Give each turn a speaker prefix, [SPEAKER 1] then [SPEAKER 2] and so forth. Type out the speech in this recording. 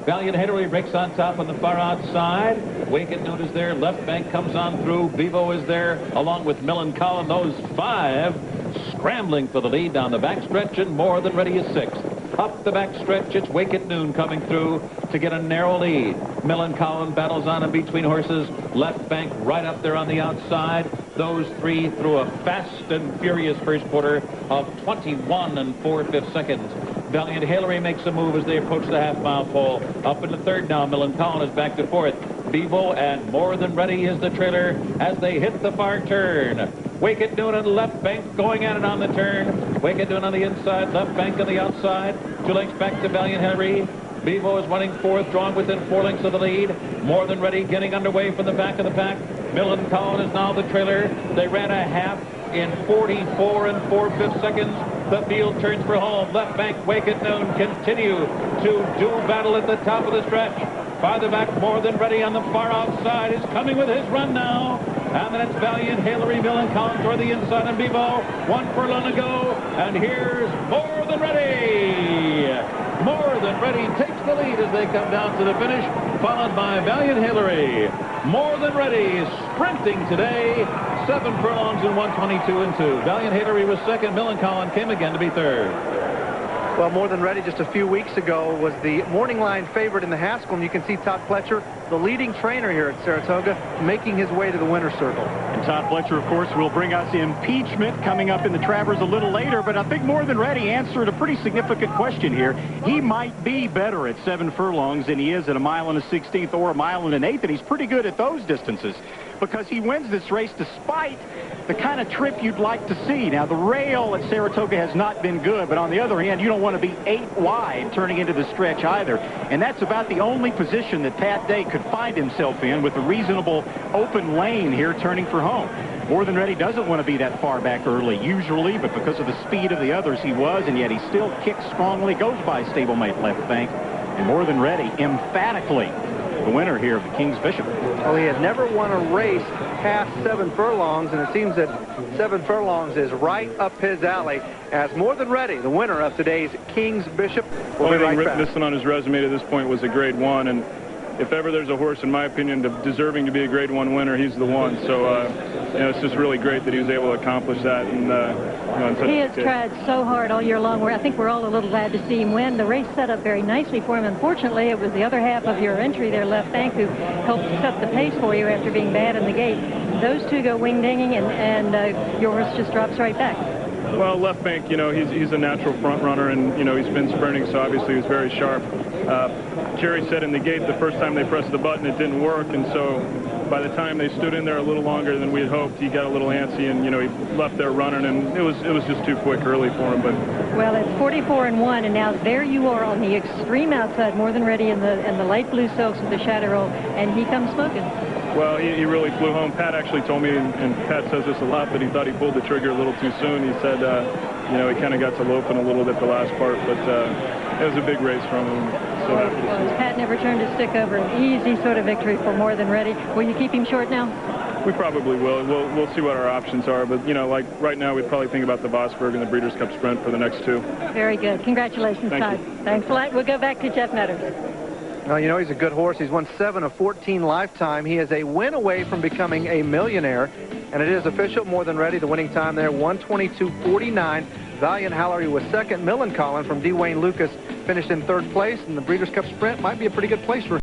[SPEAKER 1] Valiant Halory breaks on top on the far outside. Wicked Noon is there. Left bank comes on through. Bevo is there along with Millencolin. Those 5 scrambling for the lead down the backstretch, and More Than Ready is 6th. Up the backstretch, it's Wicked Noon coming through to get a narrow lead. Millencolin battles on in between horses. Left bank right up there on the outside. Those 3 through a fast and furious first quarter of 21 4/5 seconds. Valiant Halory makes a move as they approach the half-mile pole. Up in the third now. Millencolin is back to 4th. Bevo and More Than Ready is the trailer as they hit the far turn. Wicked Noon and left bank going at it on the turn. Wicked Noon on the inside, left bank on the outside. 2 lengths back to Valiant Halory. Bevo is running 4th, drawing within 4 lengths of the lead. More Than Ready getting underway from the back of the pack. Millencolin is now the trailer. They ran a half in 44 4/5 seconds. The field turns for home. Left bank, Wicked Noon continue to do battle at the top of the stretch. Farther back, More Than Ready on the far outside is coming with his run now. And then it's Valiant Halory, Millencolin toward the inside, and Bevo. 1 furlong to go. And here's More Than Ready. More Than Ready takes the lead as they come down to the finish, followed by Valiant Halory. More Than Ready sprinting today. 7 furlongs in 1:22 2. Valiant Halory was 2nd. Millencolin came again to be 3rd.
[SPEAKER 2] Well, More Than Ready just a few weeks ago was the morning line favorite in the Haskell, and you can see Todd Pletcher, the leading trainer here at Saratoga, making his way to the winner's circle.
[SPEAKER 3] And Todd Pletcher, of course, will bring us impeachment coming up in the Travers a little later, but I think More Than Ready answered a pretty significant question here. He might be better at 7 furlongs than he is at 1 1/16 or 1 1/8, and he's pretty good at those distances because he wins this race despite the kind of trip you'd like to see. Now, the rail at Saratoga has not been good, but on the other hand, you don't want to be 8 wide turning into the stretch either. And that's about the only position that Pat Day could find himself in with a reasonable open lane here turning for home. More Than Ready doesn't want to be that far back early usually, but because of the speed of the others he was, and yet he still kicks strongly, goes by stablemate left bank. And More Than Ready emphatically the winner here of the King's Bishop.
[SPEAKER 2] Well, he had never won a race past 7 furlongs, and it seems that 7 furlongs is right up his alley as More Than Ready, the winner of today's King's Bishop. We'll be right back.
[SPEAKER 4] Listed on his resume to this point was a grade 1, and if ever there's a horse, in my opinion, deserving to be a grade 1 winner, he's the one. So, you know, it's just really great that he was able to accomplish that. And you know,
[SPEAKER 5] he has tried so hard all year long. I think we're all a little glad to see him win. The race set up very nicely for him. Unfortunately, it was the other half of your entry there, left bank, who helped set the pace for you after being bad in the gate. Those 2 go wing-dinging, and your horse just drops right back.
[SPEAKER 4] Well, left bank, you know, he's a natural front runner, and, you know, he's been sprinting, so obviously he was very sharp. Jerry said in the gate the first time they pressed the button it didn't work, and so by the time they stood in there a little longer than we had hoped, he got a little antsy, and, you know, he left there running, and it was just too quick early for him. But
[SPEAKER 5] well, it's 44 1, and now there you are on the extreme outside, More Than Ready in the light blue silks with the shadow roll, and he comes smoking.
[SPEAKER 4] Well, he really flew home. Pat actually told me, and Pat says this a lot, that he thought he pulled the trigger a little too soon. He said, you know, he kind of got to loping a little bit the last part, but it was a big race from him. So happy to see it.
[SPEAKER 5] Pat never turned his stick over. An easy sort of victory for More Than Ready. Will you keep him short now?
[SPEAKER 4] We probably will. We'll see what our options are, but, you know, like right now we'd probably think about the Vosburg and the Breeders' Cup Sprint for the next 2.
[SPEAKER 5] Very good. Congratulations, Todd. Thanks a lot. We'll go back to Jeff Metters.
[SPEAKER 2] Well, you know, he's a good horse. He's won 7 of 14 lifetime. He is a win away from becoming a millionaire. And it is official, More Than Ready, the winning time there, 1:22.49. Valiant Halory was 2nd. Millencolin from D. Wayne Lucas finished in 3rd place. And the Breeders' Cup Sprint might be a pretty good place for